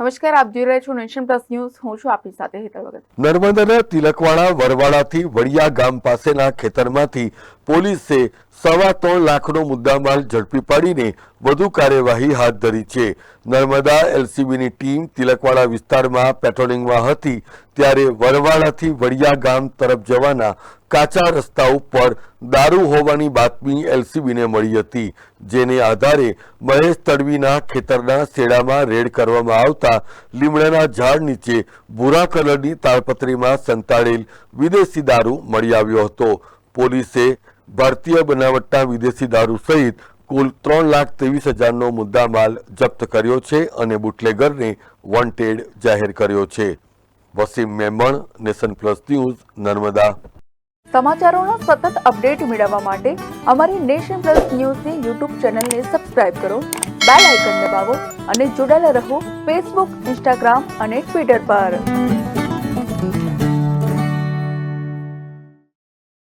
નમસ્કાર, આપ જોઈ રહ્યા છો નેશન પ્લસ ન્યૂઝ. હું છું આપની સાથે હેતલ ભગત. નર્મદાના તિલકવાડા વરવાડાથી વડિયા ગામ પાસેના ખેતરમાંથી પોલીસે 3.25 લાખનો મુદ્દામાલ ઝડપી પાડીને વધુ કાર્યવાહી હાથ ધરી છે. નર્મદા એલસીબીની ટીમ તિલકવાડા વિસ્તારમાં પેટ્રોલિંગમાં હતી ત્યારે વરવાડાથી વડિયા ગામ તરફ જવાના કાચા રસ્તા ઉપર દારૂ હોવાની બાતમી એલસીબીને મળી હતી, જેને આધારે મહેશ તડવીના ખેતરના શેડામાં રેડ કરવામાં આવતા લીમડાના ઝાડ નીચે ભૂરા કલરની તાડપત્રીમાં સંતાડેલ વિદેશી દારૂ મળી આવ્યો હતો. પોલીસે ભારતીય બનાવટના વિદેશી દારૂ સહિત કુલ 3,23,000નો મુદ્દામાલ જપ્ત કર્યો છે અને બુટલેગરને વોન્ટેડ જાહેર કર્યો છે. Wasim Memon, nation plus news, Narmada. સમાચારોના સતત અપડેટ મેળવવા માટે અમારી નેશન પ્લસ ન્યૂઝની યુટ્યુબ ચેનલને સબસ્ક્રાઇબ કરો, બેલ આઇકન દબાવો અને જોડાયેલા રહો ફેસબુક, ઇન્સ્ટાગ્રામ અને ટ્વિટર પર.